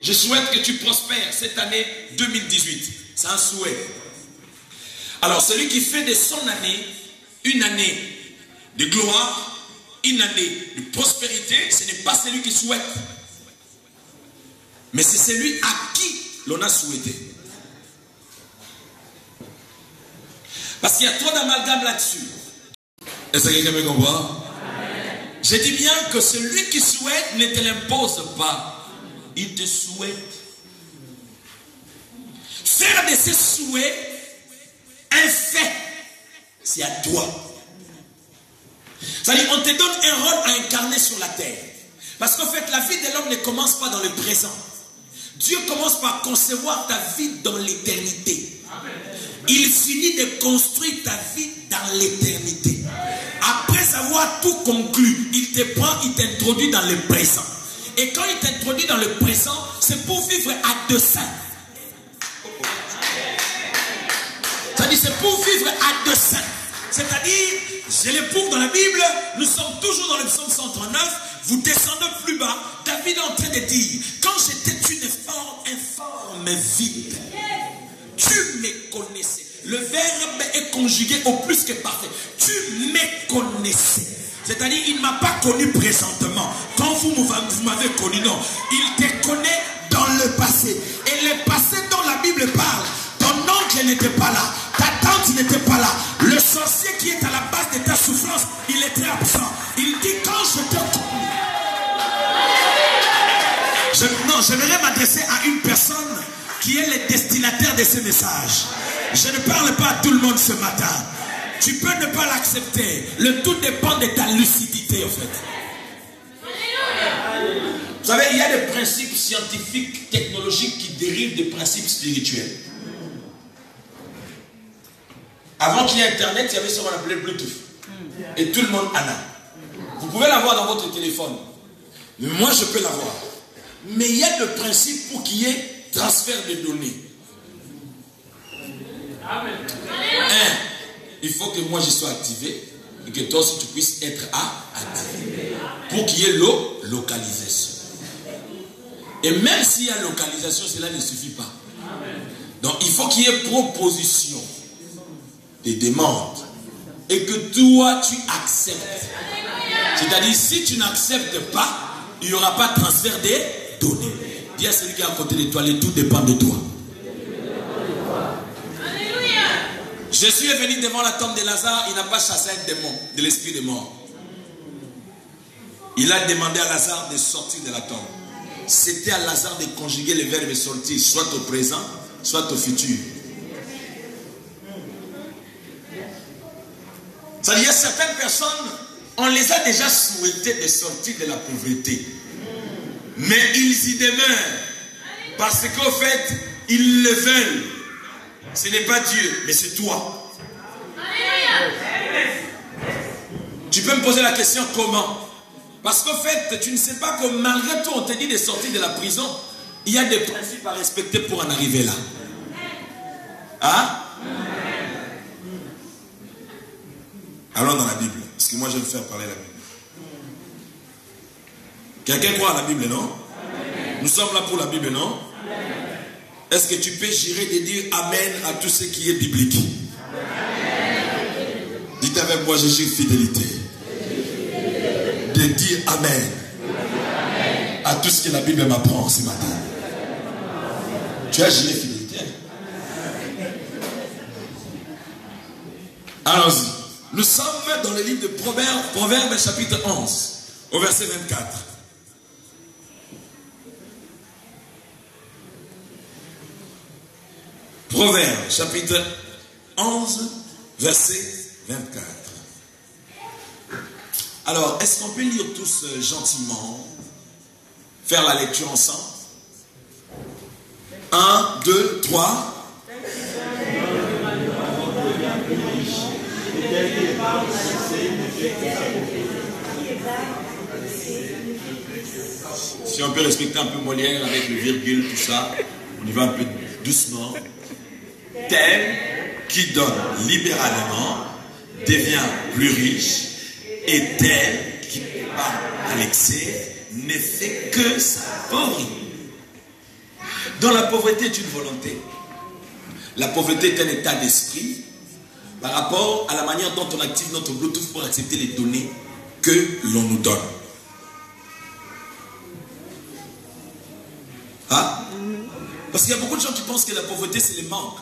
Je souhaite que tu prospères cette année 2018. C'est un souhait. Alors celui qui fait de son année une année de gloire, une année de prospérité, ce n'est pas celui qui souhaite. Mais c'est celui à qui l'on a souhaité. Parce qu'il y a trop d'amalgame là-dessus. Est-ce que quelqu'un me comprend? Je dis bien que celui qui souhaite ne te l'impose pas. Il te souhaite. Faire de ses souhaits un fait, c'est à toi. C'est-à-dire, on te donne un rôle à incarner sur la terre. Parce qu'en fait, la vie de l'homme ne commence pas dans le présent. Dieu commence par concevoir ta vie dans l'éternité. Il finit de construire ta vie dans l'éternité. Après avoir tout conclu, il te prend, il t'introduit dans le présent. Et quand il t'introduit dans le présent, c'est pour vivre à dessein. C'est-à-dire, c'est pour vivre à dessein. C'est-à-dire, je l'éprouve dans la Bible, nous sommes toujours dans le psaume 139, vous descendez plus bas, David est en train de dire, quand j'étais une informe vide, tu me connaissais. Le verbe est conjugué au plus que parfait. Tu me connaissais. C'est-à-dire, il ne m'a pas connu présentement. Quand vous m'avez connu, non. Il te connaît dans le passé. Et le passé dont la Bible parle, ton oncle n'était pas là. Ta tante n'était pas là. Le sorcier qui est à la base de ta souffrance, il était absent. Il dit, quand je te connais. J'aimerais m'adresser à une personne qui est le destinataire de ce message. Je ne parle pas à tout le monde ce matin. Tu peux ne pas l'accepter. Le tout dépend de ta lucidité, en fait. Vous savez, il y a des principes scientifiques, technologiques qui dérivent des principes spirituels. Avant qu'il y ait Internet, il y avait ce qu'on appelait Bluetooth. Et tout le monde en a. Vous pouvez l'avoir dans votre téléphone. Mais moi, je peux l'avoir. Mais il y a le principe pour qu'il y ait transfert de données. Il faut que moi je sois activé et que toi aussi tu puisses être activé. Pour qu'il y ait localisation. Et même s'il y a localisation, cela ne suffit pas. Donc il faut qu'il y ait proposition des demandes et que toi tu acceptes. C'est-à-dire si tu n'acceptes pas, il n'y aura pas de transfert des données. Dis à celui qui est à côté de toi, le tout dépend de toi. Jésus est venu devant la tombe de Lazare, il n'a pas chassé un démon de l'esprit de mort. Il a demandé à Lazare de sortir de la tombe. C'était à Lazare de conjuguer le verbe sortir, soit au présent, soit au futur. C'est-à-dire, il y a certaines personnes, on les a déjà souhaité de sortir de la pauvreté. Mais ils y demeurent. Parce qu'au fait, ils le veulent. Ce n'est pas Dieu, mais c'est toi. Tu peux me poser la question comment? Parce qu'en fait, tu ne sais pas que malgré tout, on te dit de sortir de la prison. Il y a des principes à respecter pour en arriver là. Hein? Allons dans la Bible. Parce que moi, je vais me faire parler la Bible. Quelqu'un croit à la Bible, non? Nous sommes là pour la Bible, non? Est-ce que tu peux jurer de dire Amen à tout ce qui est biblique? Dites avec moi, je jure fidélité. De dire Amen à tout ce que la Bible m'apprend ce matin. Tu as juré fidélité? Allons-y. Nous sommes dans le livre de Proverbes chapitre 11, au verset 24. Proverbes chapitre 11, verset 24. Alors, est-ce qu'on peut lire tous gentiment, faire la lecture ensemble? 1, 2, 3. Si on peut respecter un peu Molière avec le virgule, tout ça, on y va un peu doucement. Tel qui donne libéralement devient plus riche, et tel qui part à l'excès ne fait que s'appauvrir. Donc la pauvreté est une volonté. La pauvreté est un état d'esprit par rapport à la manière dont on active notre Bluetooth pour accepter les données que l'on nous donne. Hein? Parce qu'il y a beaucoup de gens qui pensent que la pauvreté c'est le manque.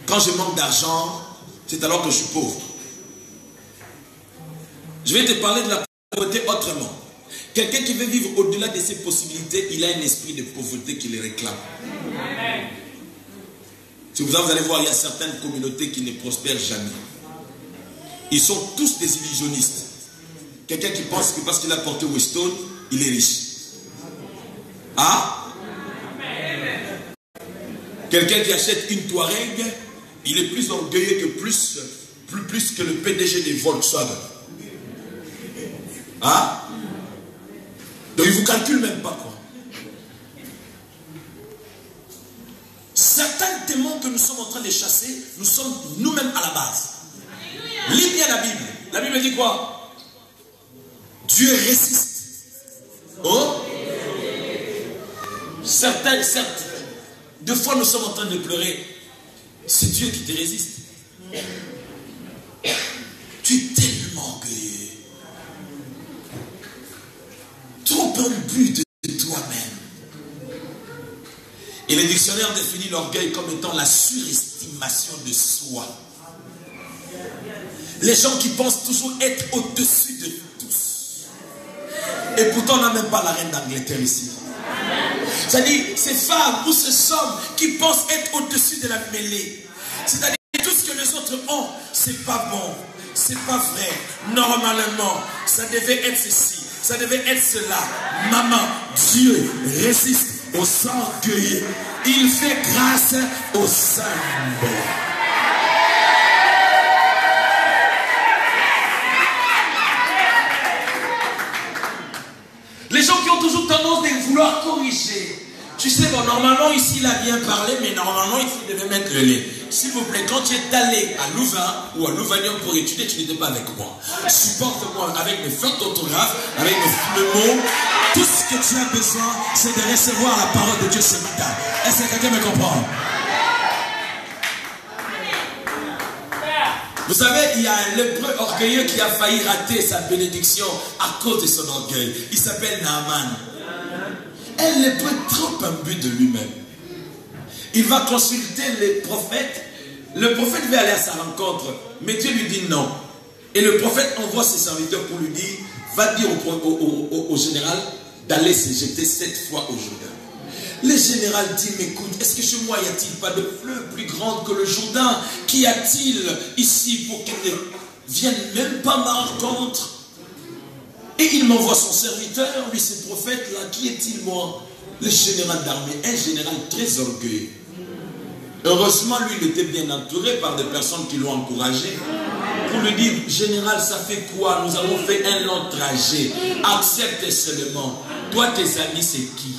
Quand je manque d'argent, c'est alors que je suis pauvre. Je vais te parler de la pauvreté autrement. Quelqu'un qui veut vivre au-delà de ses possibilités, il a un esprit de pauvreté qui le réclame. Si vous allez voir, il y a certaines communautés qui ne prospèrent jamais. Ils sont tous des illusionnistes. Quelqu'un qui pense que parce qu'il a porté Weston, il est riche. Ah? Quelqu'un qui achète une Touareg, il est plus orgueilleux que plus que le PDG des Volkswagen. Ah? Donc il ne vous calcule même pas quoi. Certains démons que nous sommes en train de chasser, nous sommes nous-mêmes à la base. Lis bien la Bible. La Bible dit quoi? Dieu résiste. Oh? Certains, certes. Deux fois nous sommes en train de pleurer. C'est Dieu qui te résiste. Tu es tellement orgueilleux. Trop imbu de toi-même. Et le dictionnaire définit l'orgueil comme étant la surestimation de soi. Les gens qui pensent toujours être au-dessus de tous. Et pourtant on n'a même pas la reine d'Angleterre ici. C'est-à-dire ces femmes ou ces hommes qui pensent être au-dessus de la mêlée. C'est-à-dire tout ce que les autres ont, c'est pas bon, c'est pas vrai. Normalement, ça devait être ceci, ça devait être cela. Maman, Dieu résiste aux orgueilleux. Il fait grâce aux humbles. Les gens qui ont toujours tendance à vouloir corriger. Tu sais, bon, normalement, ici, il a bien parlé, mais normalement, il devait mettre le lait. S'il vous plaît, quand tu es allé à Louvain ou à Louvagnon pour étudier, tu n'étais pas avec moi. Supporte-moi avec mes fautes d'orthographe, avec mes mots. Tout ce que tu as besoin, c'est de recevoir la parole de Dieu ce matin. Est-ce que quelqu'un me comprend? Vous savez, il y a un lépreux orgueilleux qui a failli rater sa bénédiction à cause de son orgueil. Il s'appelle Naaman. Un lépreux trop imbu de lui-même. Il va consulter les prophètes. Le prophète veut aller à sa rencontre, mais Dieu lui dit non. Et le prophète envoie ses serviteurs pour lui dire, va dire au général d'aller se jeter 7 fois au Jourdain. Le général dit, mais écoute, est-ce que chez moi, y a-t-il pas de fleuve plus grande que le Jourdain? Qu'y a-t-il ici pour qu'il ne vienne même pas à ma rencontre? Et il m'envoie son serviteur, lui, ce prophète-là, qui est-il, moi? Le général d'armée, un général très orgueilleux. Heureusement, lui, il était bien entouré par des personnes qui l'ont encouragé. Pour lui dire, général, ça fait quoi? Nous avons fait un long trajet. Accepte seulement. Toi, tes amis, c'est qui?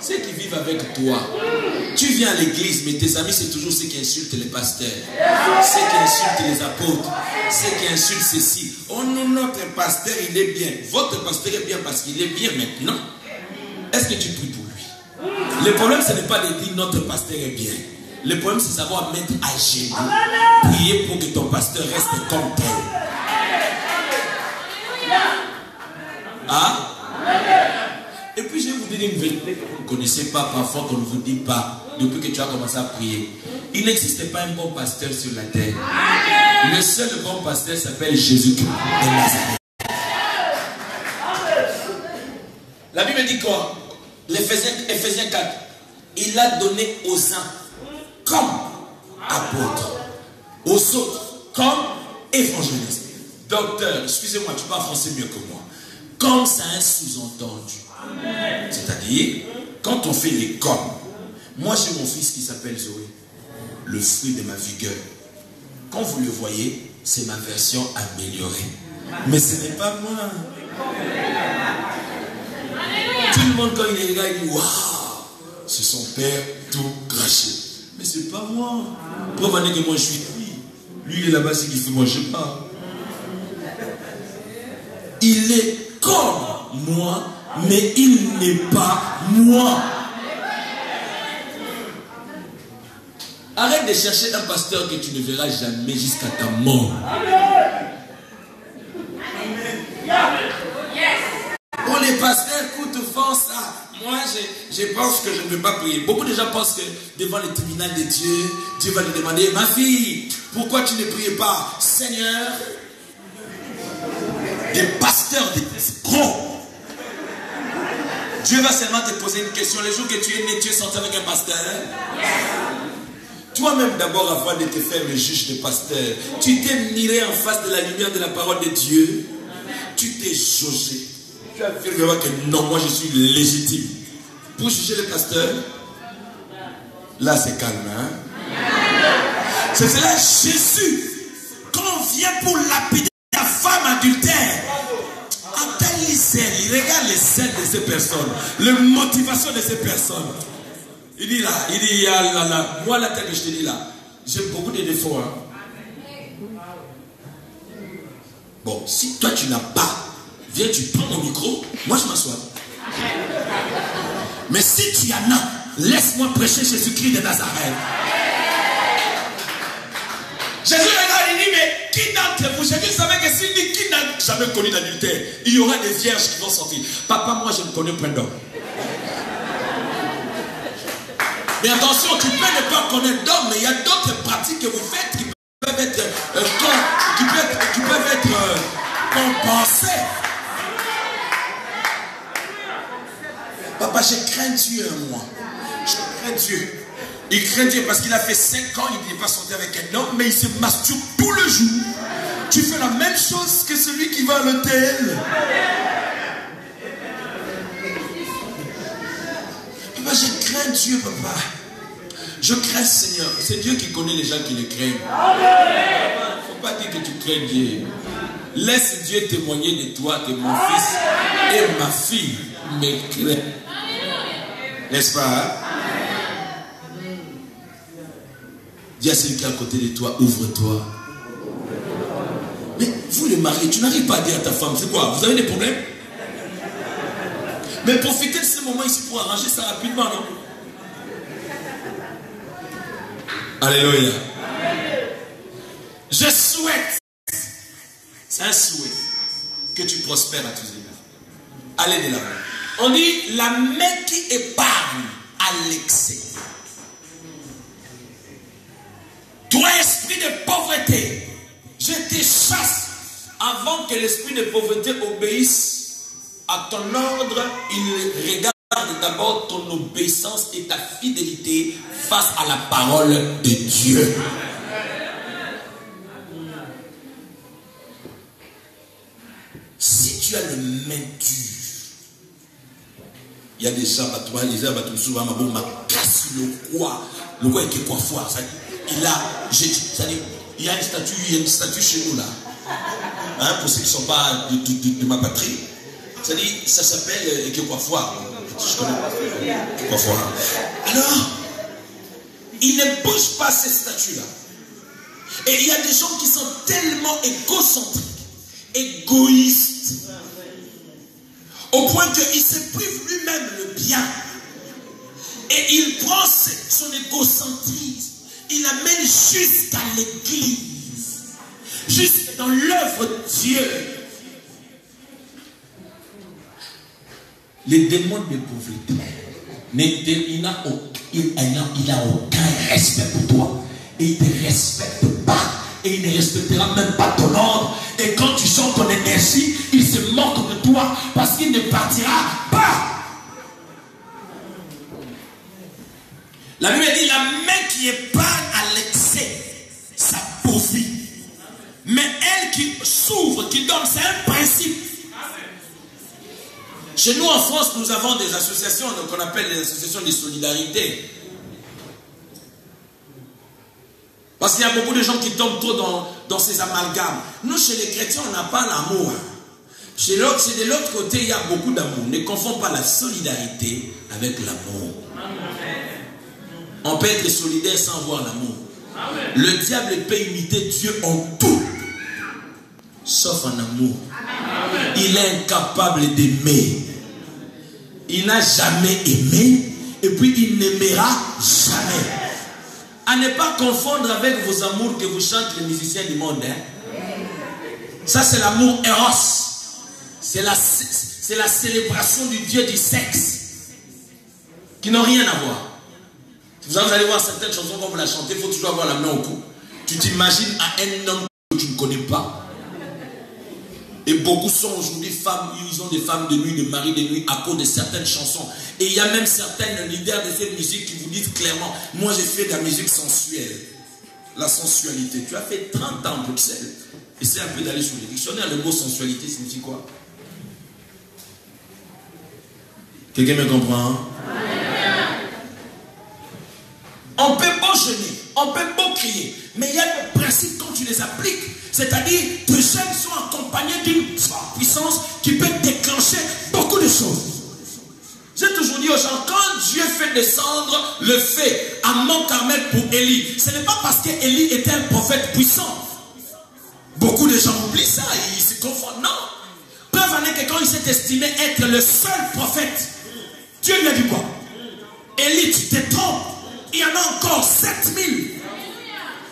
Ceux qui vivent avec toi. Tu viens à l'église, mais tes amis, c'est toujours ceux qui insultent les pasteurs. Ceux qui insultent les apôtres. Ceux qui insultent ceci. Oh non, notre pasteur, il est bien. Votre pasteur est bien parce qu'il est bien maintenant. Est-ce que tu pries pour lui? Le problème, ce n'est pas de dire notre pasteur est bien. Le problème, c'est savoir mettre à genoux. Prier pour que ton pasteur reste comme tel. Ah? Et puis je vais vous donner une vérité que vous ne connaissez pas, parfois qu'on ne vous dit pas, depuis que tu as commencé à prier. Il n'existe pas un bon pasteur sur la terre. Le seul bon pasteur s'appelle Jésus-Christ de Nazareth. La Bible dit quoi? Éphésiens 4. Il a donné aux uns comme apôtres, aux autres comme évangélistes. Docteur, excusez-moi, tu parles français mieux que moi. Comme ça a un sous-entendu. C'est-à-dire, quand on fait les comme, moi j'ai mon fils qui s'appelle Zoé, le fruit de ma vigueur. Quand vous le voyez, c'est ma version améliorée. Mais ce n'est pas moi. Tout le monde, quand il est là, il dit waouh, c'est son père tout craché. Mais c'est pas moi. Preuve que moi je suis lui. Lui il est là-bas, c'est qu'il fait moi je sais pas. Il est comme moi, mais il n'est pas moi. Arrête de chercher un pasteur que tu ne verras jamais jusqu'à ta mort. Oh, les pasteurs coûtent fort ça. Moi, je pense que je ne veux pas prier. Beaucoup de gens pensent que devant le tribunal de Dieu, Dieu va lui demander, ma fille, pourquoi tu ne priais pas? Seigneur, des pasteurs, des escrocs. Dieu va seulement te poser une question. Le jour que tu es né, tu es sorti avec un pasteur. Toi-même d'abord, avant de te faire le juge de pasteur, tu t'es miré en face de la lumière de la parole de Dieu. Tu t'es jaugé. Tu as affirmé que non, moi je suis légitime. Pour juger le pasteur, là c'est calme. Hein? C'est cela Jésus, quand on vient pour lapider la femme adultère, entends les zèles, il regarde les zèles de ces personnes, les motivations de ces personnes. Il dit là, moi la tête que je te dis là, j'ai beaucoup de défauts. Hein? Bon, si toi tu n'as pas, viens, tu prends mon micro, moi je m'assois. Mais si tu en as, laisse-moi prêcher Jésus-Christ de Nazareth. Jésus regarde, il dit, mais qui d'entre vous, Jésus savait que s'il dit qui n'a jamais connu d'adultère, il y aura des vierges qui vont sortir. Papa, moi je ne connais plein d'hommes. Mais attention, tu peux ne pas connaître d'hommes, mais il y a d'autres pratiques que vous faites qui peuvent être, qui peuvent être compensées. Papa, je crains Dieu, moi. Je crains Dieu. Il craint Dieu parce qu'il a fait 5 ans, il n'est pas sorti avec un homme, mais il se masturbe tout le jour. Tu fais la même chose que celui qui va à l'hôtel. Papa, je crains Dieu, papa. Je crains Seigneur. C'est Dieu qui connaît les gens qui le craignent. Il ne faut pas dire que tu crains Dieu. Laisse Dieu témoigner de toi que mon fils et ma fille me craignent. N'est-ce pas? Hein? Dis à celui qui est à côté de toi, ouvre-toi. Mais vous les mariés, tu n'arrives pas à dire à ta femme, c'est quoi? Vous avez des problèmes? Mais profitez de ce moment ici pour arranger ça rapidement, non? Alléluia. Je souhaite, c'est un souhait, que tu prospères à tous les niveaux. Allez de l'avant. On dit la main qui épargne à l'excès. Toi, esprit de pauvreté, je te chasse avant que l'esprit de pauvreté obéisse à ton ordre. Il regarde d'abord ton obéissance et ta fidélité face à la parole de Dieu. Si tu as le main dur, il y a des gens, souvent, casse le roi est coiffeur. Il y a une statue chez nous là. Hein, pour ceux qui ne sont pas de ma patrie. Ça s'appelle Ekequafoire. Je connais Ekequafoire. Alors, il ne bouge pas ces statues-là. Et il y a des gens qui sont tellement égocentriques, égoïstes, au point qu'il se prive lui-même le bien. Et il prend son égocentrisme, il l'amène jusqu'à l'église, jusque dans l'œuvre de Dieu. Les démons de pauvreté, il n'a aucun respect pour toi. Et il ne te respecte pas. Et il ne respectera même pas ton ordre. Et quand tu sens ton énergie, il se moque de toi parce qu'il ne partira pas. La Bible dit la main qui épargne à l'excès s'appauvrit. Mais elle qui s'ouvre, qui donne, c'est un principe. Chez nous en France, nous avons des associations qu'on appelle les associations de solidarité. Parce qu'il y a beaucoup de gens qui tombent trop dans ces amalgames. Nous, chez les chrétiens, on n'a pas l'amour. Chez de l'autre côté, il y a beaucoup d'amour. Ne confonds pas la solidarité avec l'amour. On peut être solidaire sans avoir l'amour. Le diable peut imiter Dieu en tout, sauf en amour. Il est incapable d'aimer. Il n'a jamais aimé et puis il n'aimera jamais. À ne pas confondre avec vos amours que vous chantent les musiciens du monde. Hein? Ça c'est l'amour Eros. C'est la célébration du Dieu du sexe. Qui n'ont rien à voir. Vous allez voir certaines chansons quand vous la chantez, il faut toujours avoir la main au cou. Tu t'imagines à un homme que tu ne connais pas. Et beaucoup sont aujourd'hui femmes, ils ont des femmes de nuit, des maris de nuit à cause de certaines chansons. Et il y a même certains leaders de cette musique qui vous disent clairement, moi j'ai fait de la musique sensuelle. La sensualité. Tu as fait 30 ans à Bruxelles. Essaie un peu d'aller sur les dictionnaires. Le mot sensualité signifie quoi? Quelqu'un me comprend? On peut beau jeûner, on peut beau crier, mais il y a des principes quand tu les appliques. C'est-à-dire, tes jeûnes sont accompagnés d'une forte puissance qui peut déclencher beaucoup de choses. J'ai toujours dit aux gens, quand Dieu fait descendre le feu à Mont Carmel pour Élie, ce n'est pas parce qu'Élie était un prophète puissant. Beaucoup de gens oublient ça, ils se confondent. Non. Preuve en est que quand il s'est estimé être le seul prophète, Dieu lui a dit quoi? Élie, tu te trompes. Il y en a encore 7000.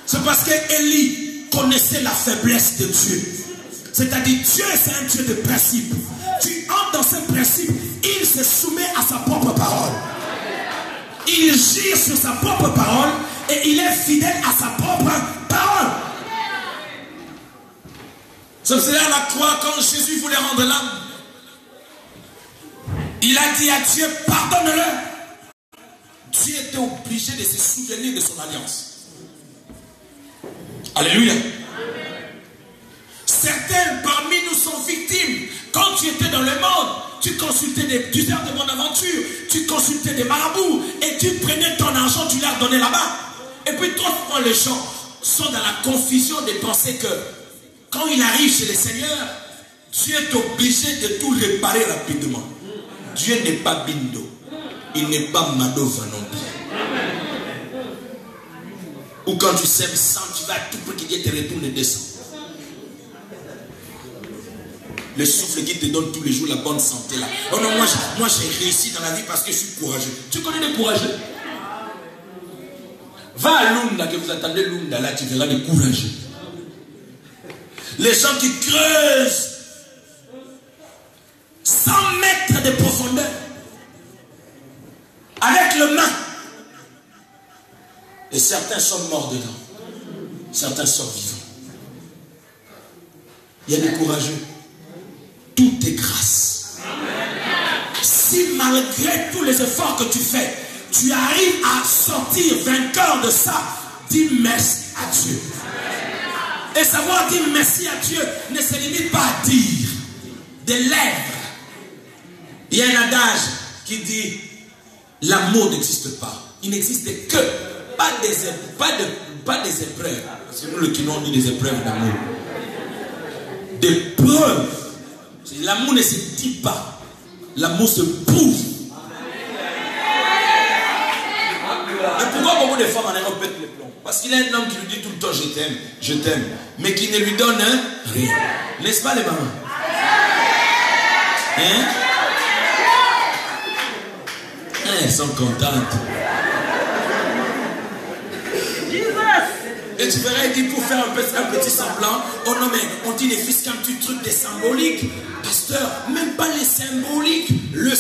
C'est parce qu'Élie connaissait la faiblesse de Dieu. C'est-à-dire, Dieu c'est un Dieu de principe. Tu entres dans ce principe, il se soumet à sa propre parole. Il gire sur sa propre parole et il est fidèle à sa propre parole. C'est cela à la croix, quand Jésus voulait rendre l'âme, il a dit à Dieu, pardonne-le. Dieu était obligé de se souvenir de son alliance. Alléluia. Certains parmi nous sont victimes. Quand tu étais dans le monde, tu consultais des tueurs de bonne aventure, tu consultais des marabouts et tu prenais ton argent, tu leur donnais là-bas. Et puis trop souvent les gens sont dans la confusion de penser que quand il arrive chez le Seigneur, Dieu est obligé de tout réparer rapidement. Dieu n'est pas bindo. Il n'est pas Madova non plus. Ou quand tu sèmes 100, tu vas tout pour qu'il te retourne 200. Le souffle qui te donne tous les jours la bonne santé là. Oh non, moi j'ai réussi dans la vie parce que je suis courageux. Tu connais des courageux? Va à Lunda, que vous attendez Lunda là, tu verras des courageux. Les gens qui creusent 100 mètres de profondeur avec le main. Et certains sont morts dedans. Certains sont vivants. Il y a des courageux. Tout est grâce. Si malgré tous les efforts que tu fais, tu arrives à sortir vainqueur de ça, dis merci à Dieu. Et savoir dire merci à Dieu ne se limite pas à dire des lèvres. Il y a un adage qui dit l'amour n'existe pas. Il n'existe que pas des épreuves. C'est nous qui nous dit des épreuves d'amour. Des preuves. L'amour ne se dit pas. L'amour se prouve. Et pourquoi beaucoup de femmes en Europe pètent les plombs? Parce qu'il y a un homme qui lui dit tout le temps je t'aime, mais qui ne lui donne rien. N'est-ce pas les mamans? Hein? Elles sont contentes. Et tu verras, il dit pour faire un petit semblant, oh non mais on dit les fils qu'un petit truc des symboliques. Pasteur, même pas les symboliques. Le